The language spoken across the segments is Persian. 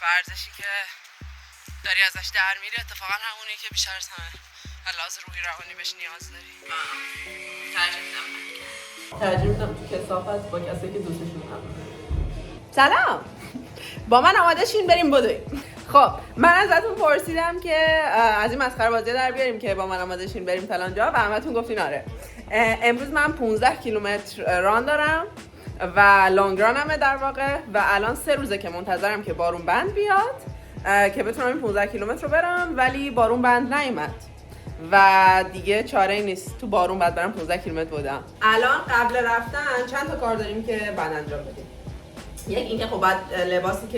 ورزشی که داری ازش در میری اتفاقا همونی که بیشتر از همه لحاظ روحی روانی بهش نیاز داری. ترجیح میدم تو کثافت با کسی که دوستشون هم. سلام، با من آماده شین بریم بدویم. خب من ازتون پرسیدم که از این مسخره بازی در بیاریم که با من آماده شین بریم فلان جا و همتون گفتین آره. امروز من 15 کیلومتر ران دارم و لانگ رانمه در واقع و الان 3 روزه که منتظرم که بارون بند بیاد که بتونم این 15 کیلومتر رو برم، ولی بارون بند نیومد و دیگه چاره ای نیست، تو بارون بعد برم 15 کیلومتر بودم. الان قبل رفتن چند تا کار داریم که بعد انجام بدیم. یک اینکه خب بعد لباسم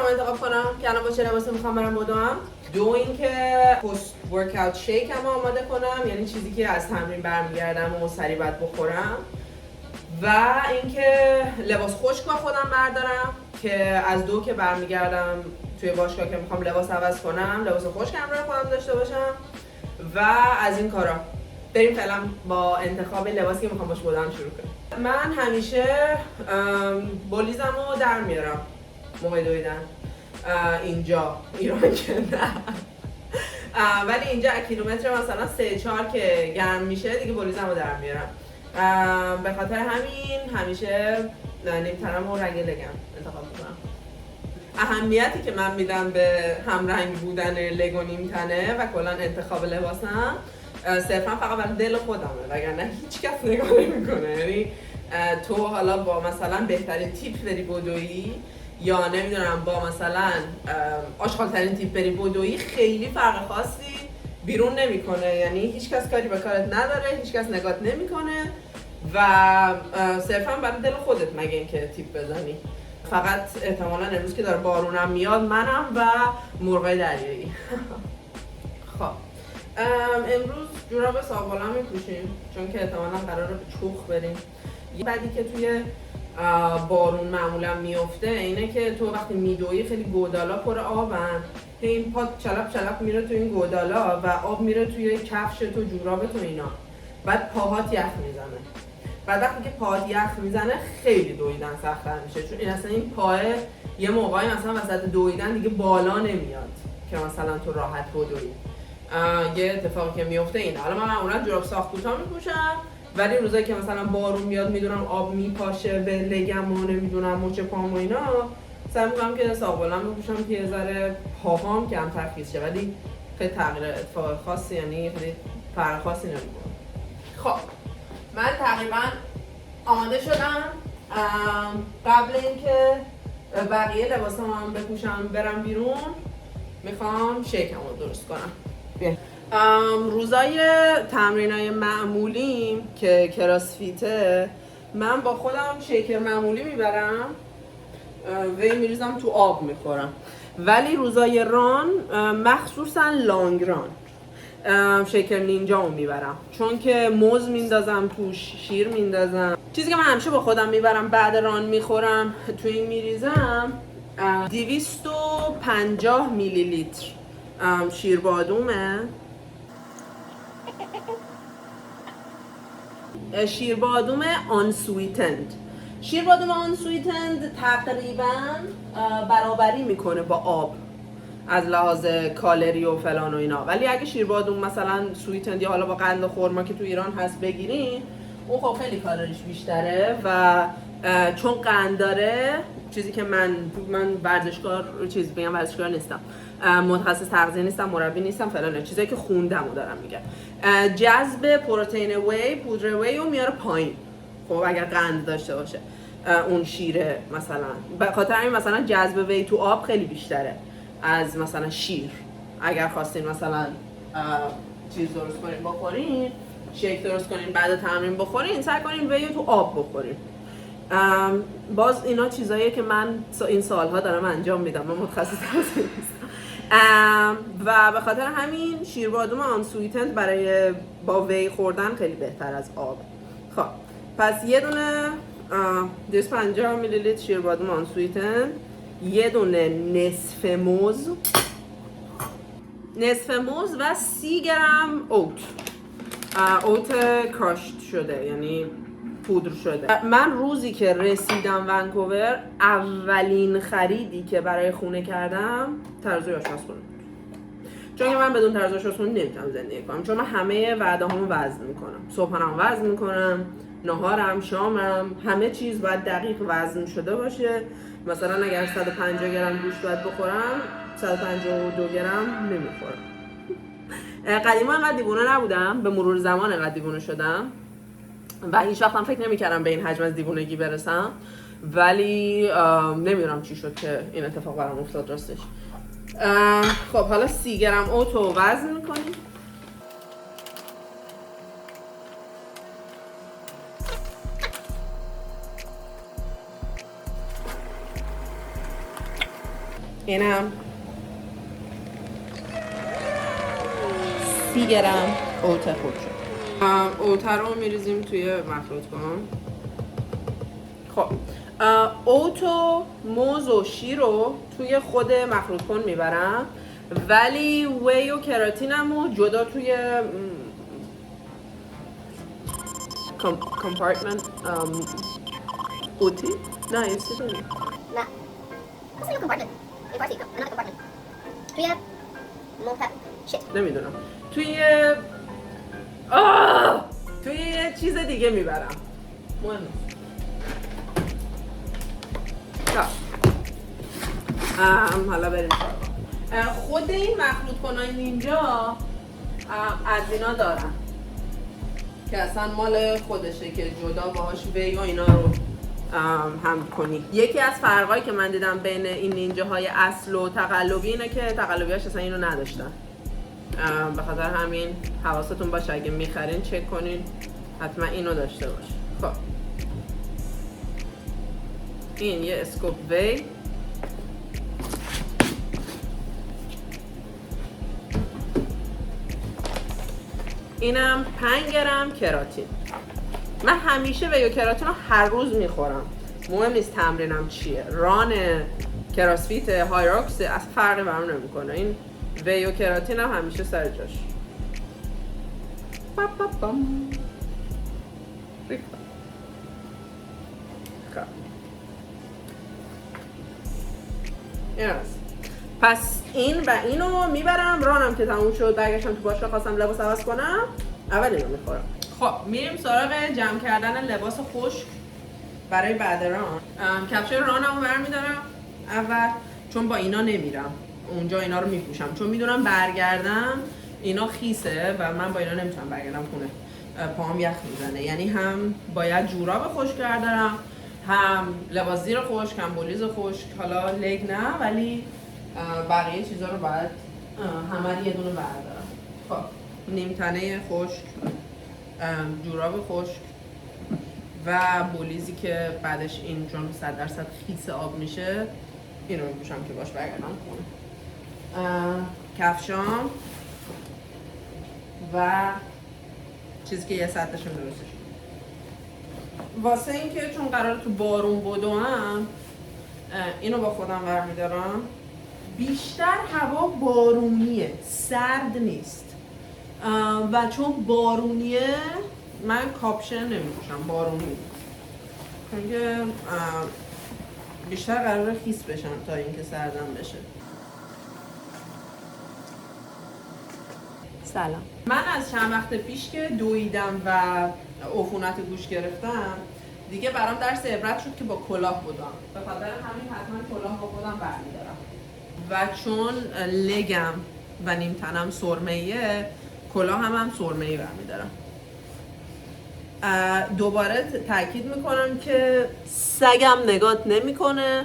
انتخاب کنم که الان با چه لباسی میخوام برم بدوم. دو اینکه پست ورکاوت شیک هم آماده کنم، یعنی چیزی که از تمرین برمیگردم و سریع بعد بخورم. و اینکه لباس خشک با خودم بردارم که از دو که برمیگردم توی باشگاه که میخوام لباس عوض کنم، لباس خشک همراه خودم داشته باشم و از این کارا. بریم فعلا با انتخاب لباسی که میخوام باش بدوم شروع کنم. من همیشه بولیزمو در میارم موقع دویدن. اینجا ایران که نه ولی اینجا کیلومتر مثلا 3-4 که گرم میشه دیگه بولیزمو در میارم. به خاطر همین همیشه نیمترم و رنگ لگم انتخاب میکنم. اهمیتی که من میدم به همرنگ بودن لگ و نیمتنه و کلا انتخاب لباسم صرفا فقط برای دل خودمه، وگرنه هیچ کس نگاه نمیکنه. یعنی تو حالا با مثلا بهترین تیپ بری بدویی یا نمیدونم با مثلا آشغال‌ترین تیپ بری بدویی، خیلی فرق خاصی بیرون نمیکنه. یعنی هیچ کس کاری به کارت نداره، هیچ کس نگات نمیکنه و صرفا برای دل خودت مگه اینکه تیپ بزنی. فقط احتمالاً امروز که داره بارونم میاد منم و مرغای دریایی. خب امروز جوراب ساق‌بالند میپوشیم چون که احتمالاً قراره به چوخ بریم. بعدی که توی بارون معمولا میفته اینه که تو وقتی میدویی خیلی گودالا پر آبن، این پا چلپ چلپ میره تو این گودالا و آب میره توی کفشت و جورابت و اینا، بعد پاهات یخ میزنه. بعد وقتی که پاهات یخ میزنه خیلی دویدن سخت‌تر میشه، چون این اصلا این پاه یه موقعی مثلا وسط دویدن دیگه بالا نمیاد که مثلا تو راحت بدویی. یه اتفاقی که میفته اینه. حالا من معمولا جوراب ساخت کوتاه میپوشم، ولی روزایی که مثلا بارون میاد میدونم آب میپاشه به لگم و نمیدونم مچ پام و اینا، سعی میکنم که ساق‌بالند بپوشم که یه ذره پاهام کمتر خیس شه، ولی خیلی تغییر اتفاق خاصی، یعنی خیلی فرق خاصی نمیکنه. خب من تقریبا آماده شدم. قبل اینکه بقیه لباسام بپوشم برم بیرون میخوام شیکمو درست کنم. روزای تمرینای معمولیم که کراسفیته من با خودم شیکر معمولی میبرم، وی میریزم تو آب میخورم. ولی روزای ران مخصوصا لانگ ران شیکر نینجامو میبرم، چون که موز میندازم توش، شیر میندازم. چیزی که من همیشه با خودم میبرم بعد ران میخورم تو این میریزم 250 میلی لیتر شیر بادومه. شیر بادوم آنسویتند. شیر بادوم آنسویتند تقریبا برابری میکنه با آب از لحاظ کالری و فلان و اینا، ولی اگه شیر بادوم مثلا سویتند یا حالا با قند و خرما که تو ایران هست بگیرین، اون خب خیلی کالریش بیشتره و چون قند داره، چیزی که من ورزشکار نیستم، متخصص تغذیه نیستم، مربی نیستم فلانه، چیزایی که خوندم و دارم میگم، جذب پروتئین وی، پودر وی رو میاره پایین. خب اگر قند داشته باشه اون شیره مثلا، به خاطر همین مثلا جذب وی تو آب خیلی بیشتره از مثلا شیر. اگر خواستین مثلا چیز درست کنین بخورین، شیک درست کنین بعد تمرین بخورین، سعی کنین وی رو تو آب بخورین. باز اینا چیزاییه که من این سالها دارم انجام میدم، من متخصص تغذیه نیستم و به خاطر همین شیر بادوم آنسویتند برای با وی خوردن خیلی بهتر از آب. خب پس یه دونه 250 میلی لیتر شیر بادوم آنسویتند، یه دونه نصف موز و 30 گرم اوت کراشت شده، یعنی پودر شده. من روزی که رسیدم ونکوور اولین خریدی که برای خونه کردم ترازوی آشپزخونه، چون که من بدون ترازوی آشپزخونه نمیتونم زندگی کنم، چون من همه وعده هامو وزن میکنم، صبحانم وزن میکنم، نهارم، شامم، همه چیز باید دقیق وزن شده باشه. مثلا اگر 150 گرم گوشت باید بخورم 152 گرم نمیخورم. قدیما انقدر دیوونه نبودم، به مرور زمان انقدر دیوونه شدم و هیچ وقتم فکر نمی‌کردم به این حجم از دیوونگی برسم، ولی نمیدونم چی شد که این اتفاق برام افتاد راستش. خب حالا 30 گرم اوتو وزن می‌کنیم. اینم 30 گرم اوت خود شد. اوت رو میریزیم توی مخلوط کن. خب اوتو، موز و شیر رو توی خود مخلوط کن میبرم، ولی وی و کراتینم رو جدا توی کمپارتمنت اوتی؟ نه این چی داری؟ نه اصلا یه کمپارتمنت این پارتی نه کمپارتمنت توی موتر شت نمیدونم توی یه چیز دیگه میبرم، مهم نیست. حالا بریم خود این مخلوط کنای نینجا از اینا دارم که اصلا مال خودشه که جدا باهاش وی و اینا رو هم کنی. یکی از فرقایی که من دیدم بین این نینجاهای اصل و تقلبی اینه که تقلبیاش اصلا اینو نداشتن. به خاطر همین حواستون باشه اگه میخرین چک کنین حتما اینو داشته باشه. خب این یه اسکوپ وی، اینم 5 گرم کراتین. من همیشه وی و کراتین رو هر روز میخورم، مهم نیست تمرینم چیه، ران، کراسفیت، هایروکس، اصلا فرقی برام نمیکنه. این وی و کراتین هم همیشه سر جاش. این هست. پس این و اینو میبرم، رانم که تموم شد برگشتم تو باشگاه خواستم لباس عوض کنم، اول اینو میخورم. خب میریم سراغ جمع کردن لباس خشک برای بعد ران. کفشای رانمو برمیدارم اول، چون با اینا نمیرم اونجا، اینا رو میپوشم چون میدونم برگردم اینا خیسه و من با اینا نمیتونم برگردم خونه، پاهم یخ میزنه. یعنی هم باید جوراب خشک بردارم، هم لباس زیر خشک، هم بولیز خشک. حالا لگ نه، ولی بقیه چیزا رو باید همه یه دونه بردارم. خب نیمتنه خشک، جوراب خشک و بولیزی که بعدش این چون 100% خیس آب میشه این رو میپوشم که باش برگردم خونه. کفشام و چیزی که یه سطحشون درستش واسه این که چون قراره تو بارون بدوم اینو با خودم برمیدارم. بیشتر هوا بارونیه، سرد نیست و چون بارونیه من کاپشن نمیپوشم، بارونی، چون که بیشتر قراره خیس بشم تا اینکه سردم بشه. سلام. من از چند وقت پیش که دویدم و عفونت گوش گرفتم دیگه برام درس عبرت شد که با کلاه بدوم. به خاطر همین حتما کلاه با خودم برمیدارم و چون لگم و نیم تنم سرمه‌ایه کلاه هم سرمه‌ای برمیدارم. دوباره تاکید میکنم که سگم نگات نمیکنه،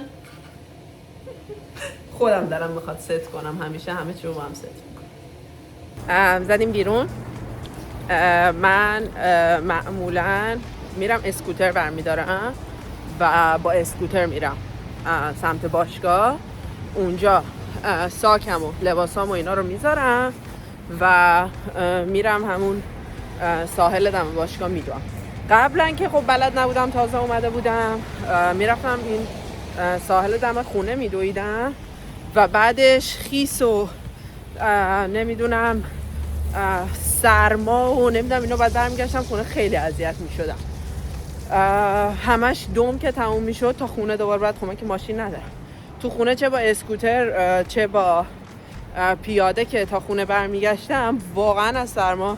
خودم دارم میخواد ست کنم، همیشه همه چی رو با هم ست میکنم. زدیم بیرون. من معمولا میرم اسکوتر برمیدارم و با اسکوتر میرم سمت باشگاه. اونجا ساکم و لباسام و اینا رو میذارم و میرم همون ساحل دم باشگاه میدوام. قبلا که خب بلد نبودم، تازه اومده بودم، میرفتم این ساحل دم خونه میدویدم و بعدش خیس و نمیدونم سرما و نمیدونم اینو بعد برمیگشتم خونه، خیلی اذیت میشدم. همش دوم که تموم میشد تا خونه دوباره بعد خونه که ماشین ندارم تو خونه، چه با اسکوتر چه با پیاده که تا خونه برمیگشتم واقعا از سرما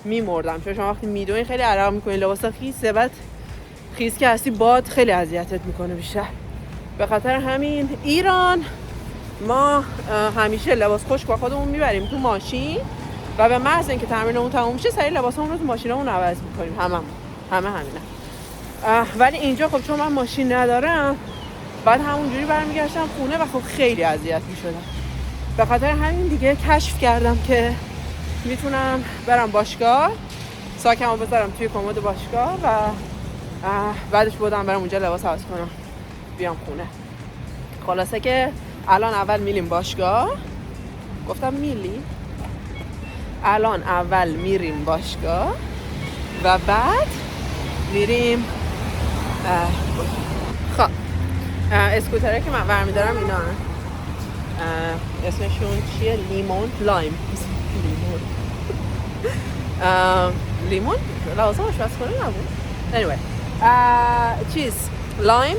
میمردم. چون شما وقتی میدونی خیلی عرق میکنی، لباس خیسه، بعد خیس که هستی باد خیلی اذیتت میکنه بیشتر. به خاطر همین ایران ما همیشه لباس خشک با خودمون میبریم تو ماشین و به محض اینکه تمرینمون تموم شه سری لباسمون رو تو ماشینمون عوض میکنیم. همه همینه. ولی اینجا خب چون من ماشین ندارم بعد همونجوری برمیگشتم خونه و خب خیلی اذیت میشدم. به خاطر همین دیگه کشف کردم که میتونم برم باشگاه، ساکمو بذارم توی کمد باشگاه و بعدش برم اونجا لباس عوض کنم بیام خونه. خلاصه که الان اول میریم باشگاه. گفتم الان اول میریم باشگاه و بعد میریم خب اسکوتره که من برمیدارم اینا اسمشون چیه؟ لایم لیمون لازم آشپزخونه نبود. anyway لایم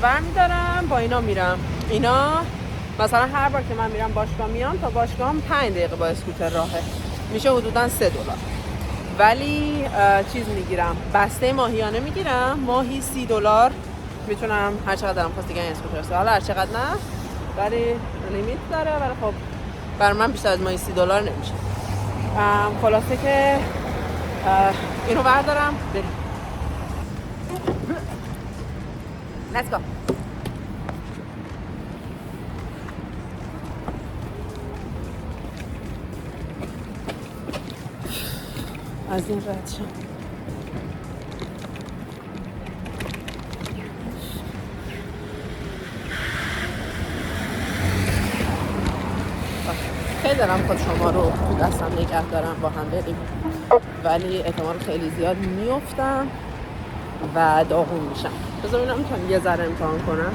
برمیدارم، با اینا میرم. اینا مثلا هر بار که من میرم باشگاه میام تا باشگاهم 5 دقیقه با اسکوتر راهه، میشه حدوداً $3. ولی میگیرم بسته ماهیانه میگیرم، ماهی $30 میتونم هر چقدر دارم خواست دیگه این اسکوتر است. حالا هر چقدر نه ولی لیمیت داره، ولی خب برای من بیشتر از ماهی $30 نمیشه. خلاصه که اینو بردارم بریم. Let's go. از این رد شم. خیلی دارم خود شما رو تو دستم نگه دارم با هم بریم، ولی احتمال خیلی زیاد میافتم و داغون میشم. بذار ببینم میتونم یه ذره امتحان کنم.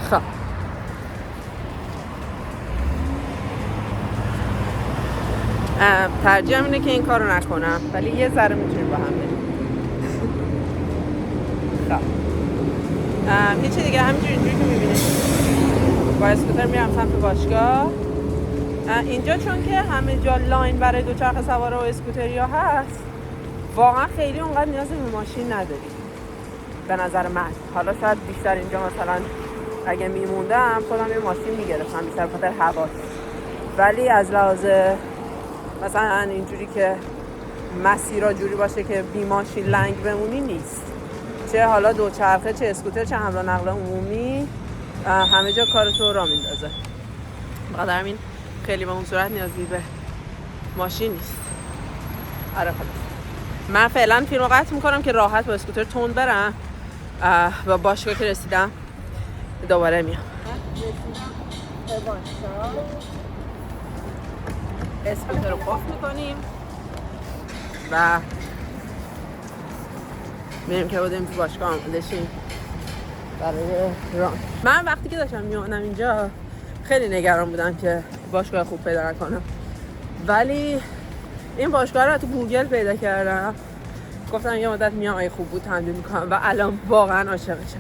خب ترجیحم اینه که این کارو نکنم، ولی یه ذره میتونیم با هم بریم. خب هیچی دیگه، همینجوری که میبینید با اسکوتر میرم سمت باشگاه. اینجا چون که همه جا لاین برای دوچرخه سواره و اسکوتریا هست، واقعا خیلی اونقدر نیاز به ماشین نداری به نظر من. حالا شاید بیشتر اینجا مثلا اگه میموندم خودم یه ماشین میگرفتم بیشتر به خاطر هواست، ولی از لحاظ مثلا اینجوری که مسیرها جوری باشه که بی ماشین لنگ بمونی نیست. چه حالا دوچرخه چه اسکوتر چه حمل و نقل عمومی همه جا کارتو را میندازه. بخاطر همین خیلی به اون صورت نیازی به ماشین نیست. آره خلاص من فعلا فیلمو قطع میکنم که راحت با اسکوتر تند برم و باشگاه که رسیدم دوباره میام. اسکوتر رو قفل میکنیم و میریم که بودیم تو باشگاه آماده شیم برای ران. من وقتی که داشتم میومدم اینجا خیلی نگران بودم که باشگاه خوب پیدا نکنم، ولی این باشگاه رو تو گوگل پیدا کردم، گفتم یه مدت میام اگه خوب بود تمرین میکنم و الان واقعا عاشقشم.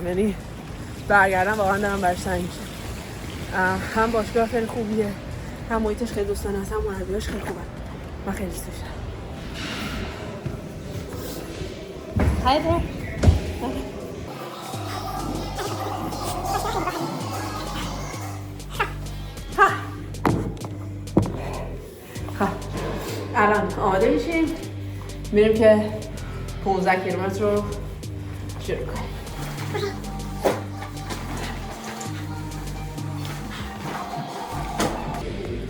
یعنی برگردم واقعا دارم برش تنگ میشم. هم باشگاه خیلی خوبیه، هم محیطش خیلی دوستانه است، هم مربیاش خیلی خوبه. من خیلی دوست داشتم. هایده الان آماده میشیم میریم که 15 کیلومتر رو شروع کنیم.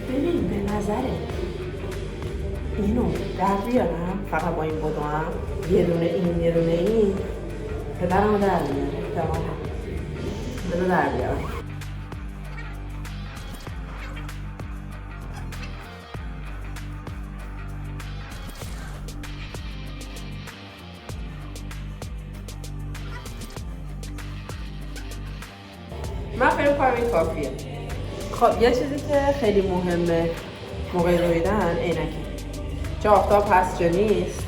ببین به نظره اینو در بیارم فقط با این بدوم یه دونه این پدرمو در بیاره تمام بذار در بیارم. من فکر کنم این کافیه. خب یه چیزی که خیلی مهمه موقع دویدن عینکه، چه آفتاب هست چه نیست.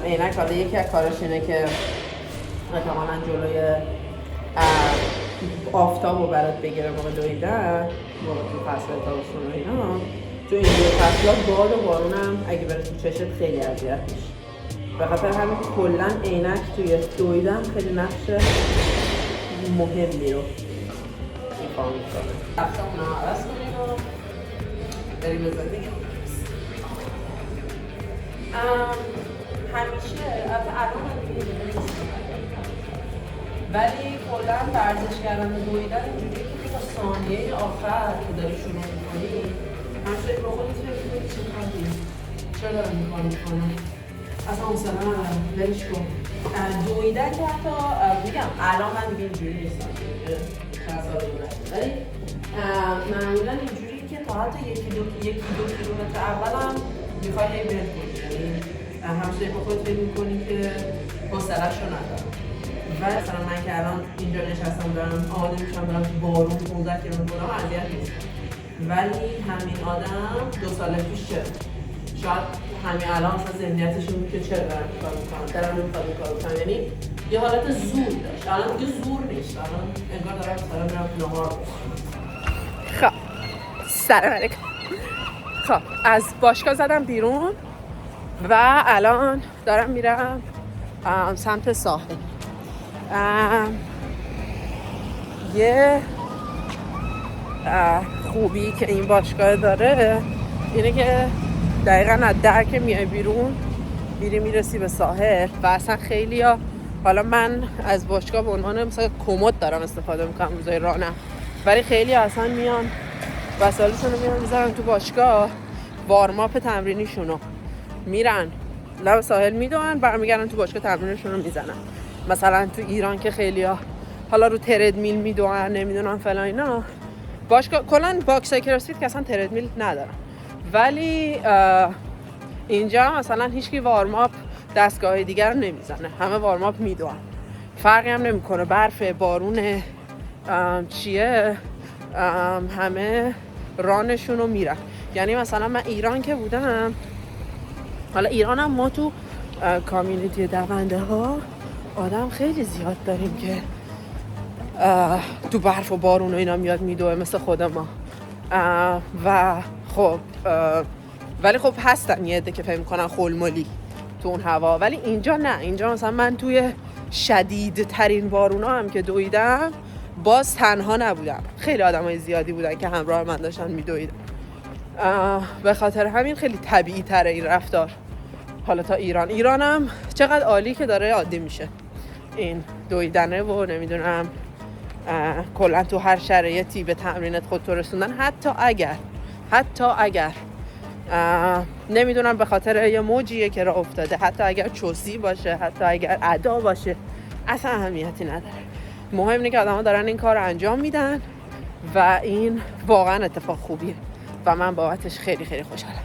عینک حالا یکی از کاراش اینه که احتمالاً جلوی آفتاب رو برات بگیره موقع دویدن، موقع تو فصل تابستون و اینا. تو این دو فصلات باد و بارونم اگه بره تو چشت خیلی اذیت میشه. به خاطر همین کلا عینک توی دویدن خیلی نقش مهمی رو ایفا میکنه. رفتمون رو عوض کنیم و بریم بزنیم. همیشه الان ولی کلا ورزش کردن و دویدن اینجوریه که تا ثانیه آخر که داری شروع میکنی همشه با خودت فکر کنی چه کردی؟ چرا دارم این کار میکنم؟ اصلا حوصله ندارم، ولش کن. دویدن که حتی میگم الان من دیگه اینجوری نیستم چند سال گذشته، ولی معمولا اینجوریه که تا حتی یکی دو کیلومتر اولم میخوای هی بهت کنی، یعنی همشه با خودت فکر میکنی که حوصله‌اش رو ندارم. و مثلا من که الان اینجا نشستم دارم آماده میشم برم تو بارون 15 کیلومتر برم اذیت نیستم، ولی همین آدم 2 سال پیش شاید همین الان مثلا ذهنیتش این بود که چرا دارم این کار میکنم، دارم نمیخواد این کار بکنم، یعنی یه حالت زور داشت. الان دیگه زور نیست، الان انگار دارم مثلا میرم نهار بخورم. خب سلام علیکم. خب از باشگاه زدم بیرون و الان دارم میرم سمت ساحل. یه خوبی که این باشگاه داره اینه که دقیقاً از در که میای بیرون میرسی به ساحل و اصلا خیلی ها، حالا من از باشگاه به عنوان مثلا کمد دارم استفاده میکنم روزای رانم، ولی خیلی اصلا میان وسایلشون رو میان میذارن تو باشگاه، وارماپ تمرینیشونو میرن لب ساحل میدونن برمیگردن تو باشگاه تمرینشون رو میزنن. مثلا تو ایران که خیلی ها حالا رو تردمیل میدونن نمیدونن فلان اینا، باشگاه کلا باکس کراسفیت که اصلا تردمیل ندارن، ولی اینجا مثلا هیچکی وارماپ دستگاه دیگر رو نمیزنه، همه وارماپ میدونن، فرقی هم نمیکنه برف بارون چیه، همه رانشون رو میرن. یعنی مثلا من ایران که بودم، حالا ایران هم ما تو کامیونیتی دونده ها آدم خیلی زیاد داریم که تو برف و بارون و اینا میاد میدوه مثل خود ما، و خب ولی خب هستن یه عده که فکر میکنن خلمالی تو اون هوا، ولی اینجا نه. اینجا مثلا من توی شدیدترین بارونا هم که دویدم باز تنها نبودم، خیلی آدمای زیادی بودن که همراه من داشتن میدویدن. به خاطر همین خیلی طبیعی تره این رفتار. حالا تا ایرانم چقدر عالی که داره عادی میشه این دویدنه و نمیدونم کلا تو هر شرایطی به تمرینت خودت رسوندن، حتی اگر نمیدونم به خاطر یه موجیه که راه افتاده، حتی اگر چوسی باشه، حتی اگر ادا باشه، اصلا اهمیتی نداره. مهم اینه که آدم‌ها دارن این کار رو انجام میدن و این واقعا اتفاق خوبیه و من بابتش خیلی خیلی خوشحالم.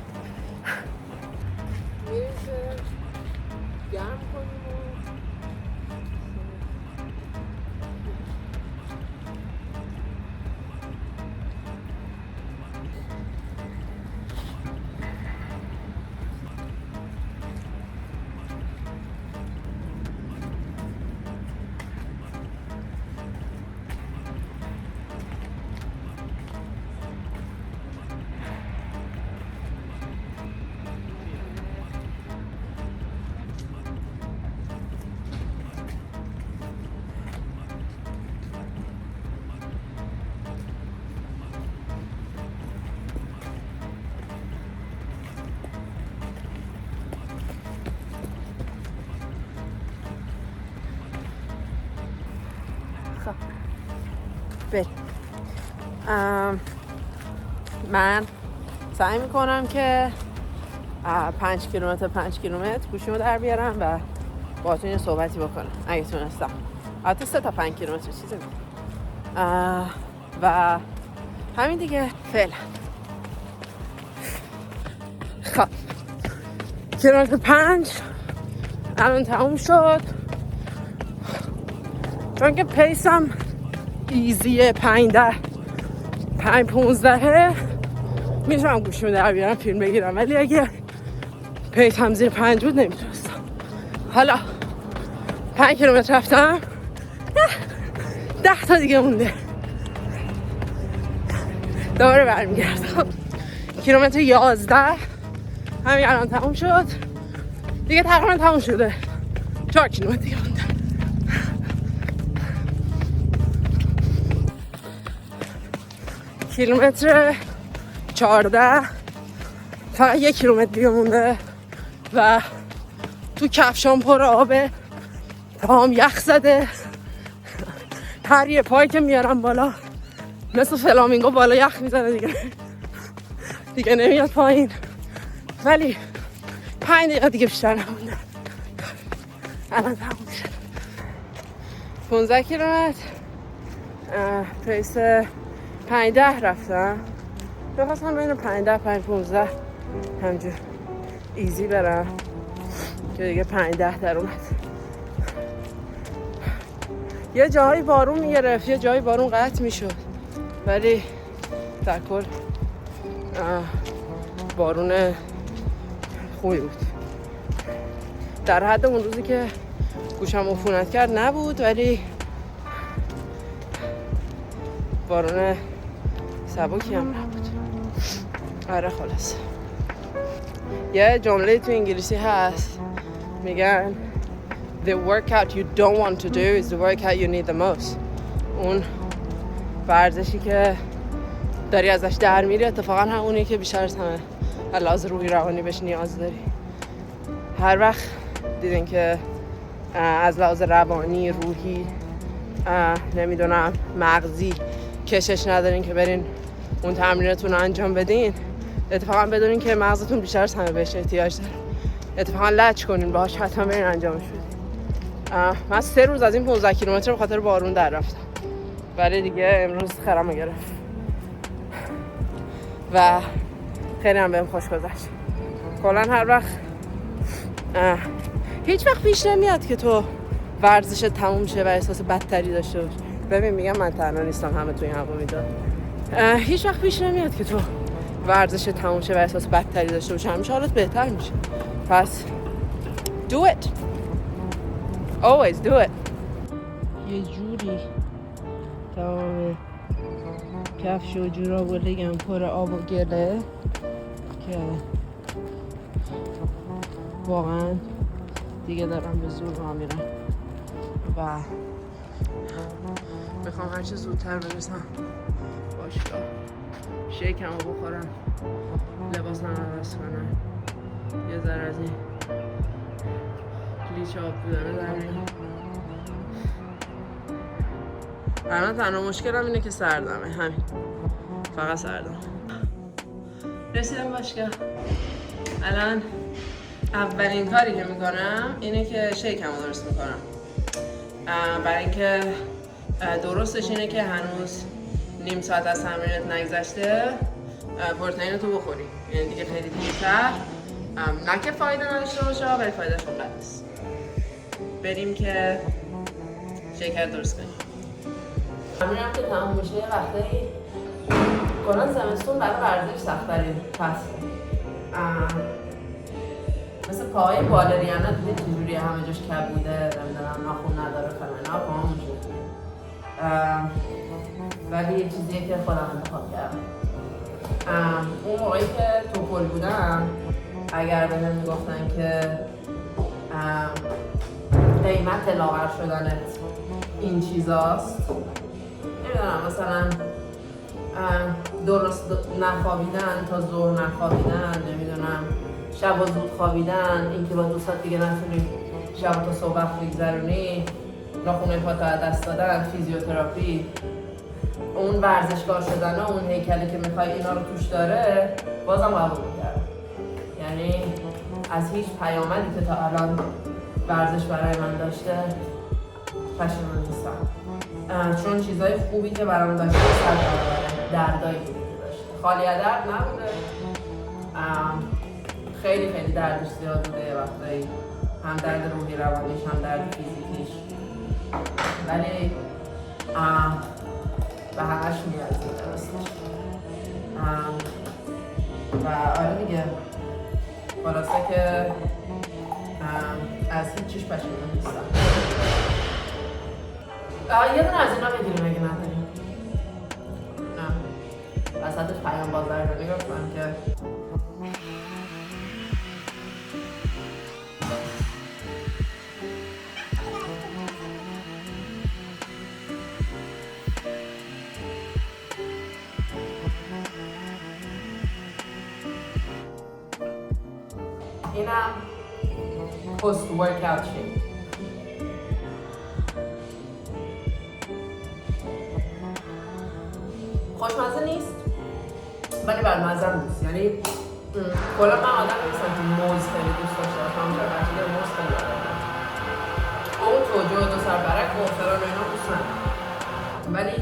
من سعی میکنم که 5 کیلومتر گوشیمو در بیارم و باهاتون یه صحبتی بکنم اگه تونستم. البته 3 تا 5 کیلومتر چیزی و همین دیگه فعلا. خب کیلومتر 5 الان تموم شد، چون که پیسم ایزیه 5-15 میتونم گوشیمو در بیارم فیلم بگیرم، ولی اگه پیت هم زیر 5 بود نمیتونستم. حالا 5 کیلومتر رفتم، 10 تا دیگه مونده، دوباره برمیگردم. کیلومتر 11 همین الان تموم شد دیگه، تقریبا تموم شده. 4 کیلومتر دیگه مونده. کیلومتر 14 فقط 1 کیلومتر دیگه مونده و تو کفشام پر آبه، پاهم یخ زده. هر یه پایی که میارم بالا مثل فلامینگو بالا یخ میزنه دیگه نمیاد پایین. ولی 5 دقیقه دیگه بیشتر نمونده، الان تموم شد. 15 کیلومتر پیس 5-10 رفتم. بخواستم بین 5-10 5-15 همجور ایزی برم که دیگه 5-10 در اومد. یه جایی بارون میگرفت، یه جایی بارون قطع میشد، ولی در کل بارون خوبی بود. در حد اون روزی که گوشم عفونت کرد نبود، ولی بارون سبکی هم نبود. آره خلاص. یه جمله تو انگلیسی هست میگن The workout you don't want to do is the workout you need the most. اون ورزشی که داری ازش در میری اتفاقا همونی که بیشتر از همه لحاظ روحی روانی بهش نیاز داری. هر وقت دیدین که از لحاظ روانی، روحی، نمیدونم مغزی کشش ندارین که برین اون تمرینتون رو انجام بدین، اتفاقا بدونین که مغزتون بیشتر از همه بهش احتیاج داره. اتفاقا لچ کنین باهاش، حتما برین انجامش بدین. من 3 روز از این 15 کیلومتر به خاطر بارون در رفتم، ولی دیگه امروز خرمو گرفت و خیلی هم بهم خوش گذشت. کلا هر وقت هیچ وقت پیش نمیاد که تو ورزش تموم شه و احساس بدتری داشته باشی. ببین میگم من تنها نیستم، همه تو این هوا میداد. هیچ وقت پیش نمیاد که تو ورزش تموم شه و احساس بدتری داشته باشی، همیشه حالت بهتر میشه. پس do it, always do it. یه جوری تمام کفش و جوراب و لگم پر آب و گله که واقعا دیگه دارم به زور راه میرم و میخوام هرچه زودتر برسم باشگاه، شیکمو بخورم، لباسم عوض کنم، یه ذره از این لیچ آب بودنه در میام. الان تنها مشکلم اینه که سردمه، همین، فقط سردم. رسیدم باشگاه. الان اولین کاری که میکنم اینه که شیکمو درست میکنم، برای اینکه درستش اینه که هنوز نیم ساعت از تمرینت نگذشته پروتئین تو بخوری، یعنی دیگه خیلی دیرتر، نه که فایده نداشته باشه ولی فایدهش اونقدر نیست. بریم که شیکر درست کنیم. تمرینم که تمام میشه یه وقتایی کلا زمستون برای ورزش سخت‌ترین فصل، مثل پاهای بالریانا دیدید چجوری همه جاش کبوده، نمیدونم ناخن نداره فلان، پاهامون شد. ولی یه چیزیه که خودم انتخاب کردم. اون موقعی که توپل بودم اگر بهم میگفتن که قیمت لاغر شدنت این چیزاست، نمیدونم مثلا درست نخوابیدن تا ظهر نخوابیدن، نمیدونم شب و زود خوابیدن، اینکه با دوستات دیگه نتونی شب تا صبح بگذرونی، ناخن پات از دست دادن، فیزیوتراپی، اون ورزشکار شدن و اون هیکلی که میخوای اینا رو توش داره، بازم قبول میکردم. یعنی از هیچ پیامدی که تا الان ورزش برای من داشته پشیمان نیستم، چون چیزای خوبی که برام داشته 100 برابره دردایی که داشته. خالی از درد نبوده، خیلی خیلی دردش زیاد بوده یه وقتایی، هم درد روحی روانیش هم درد فیزیکیش، ولی به همش میارزید درستش. و آره دیگه خلاصه که از هیچ چیش پشیمون نیستم. یه دونه از اینا بگیریم اگه نداریم. نه وسطش پیام بازار رو نگاه کنم که اینم post workout shake. خوشمزه نیست ولی بدمزه نیست، یعنی کلا من آدم نیستم که موز خیلی دوست داشته باشم. همونجا بچه که موز خیلی آدم اون توجه و دو سر برک و فران و اینا دوست ندارم، ولی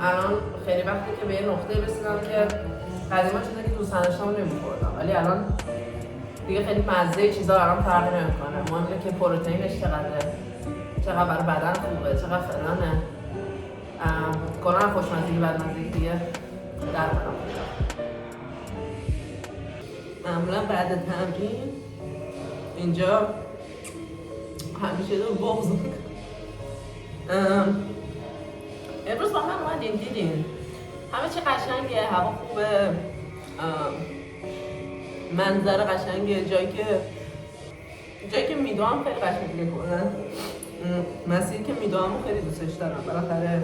الان خیلی وقتی که به یه نقطه رسیدم که قدیما چیزی که دوست نداشتم نمی‌خوردم، ولی الان دیگه خیلی مزه چیزا برام فرق نمی‌کنه. مهم اینه که پروتئینش چقدر برای بدن خوبه، چقدر فلانه. کلا خوشمزگی بدمزگی دیگه در منم. معمولا بعد تمرین اینجا همیشه دو بغض میکنم. امروز با من اومدین دیدین همه چی قشنگه، هوا خوبه، منظره قشنگه، جایی که میدوام خیلی قشنگه. کلا مسیری که میدوامو خیلی دوستش دارم. بالاخره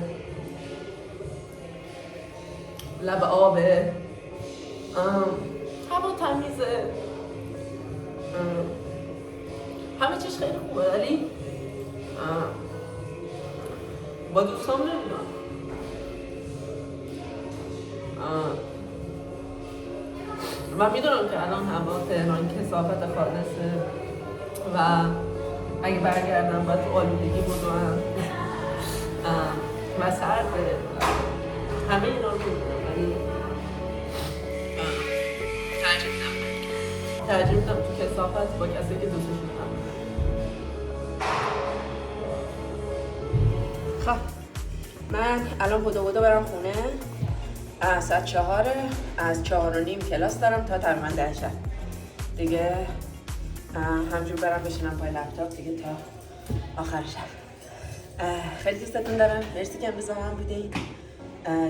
لب آبه، هوا تمیزه، همه چیش خیلی خوبه، ولی با دوستام نمیدونم. و میدونم که الان هوا تهران کثافت خالصه و اگه برگردم باید آلودگی بودم و سرده، همه اینا رو میدونم، ولی ترجیح میدم تو کثافت با کسی که دوستش میدونم. خب من الان بودو برم خونه. ساعت 4، از 4:30 کلاس دارم تا تقریبا 10 شب دیگه. همجور برم بشینم پای لپتاپ دیگه تا آخر شب. خیلی دوستتون دارم، مرسی که امروز با من بودید.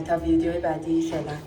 تا ویدیوی بعدی، فعلا.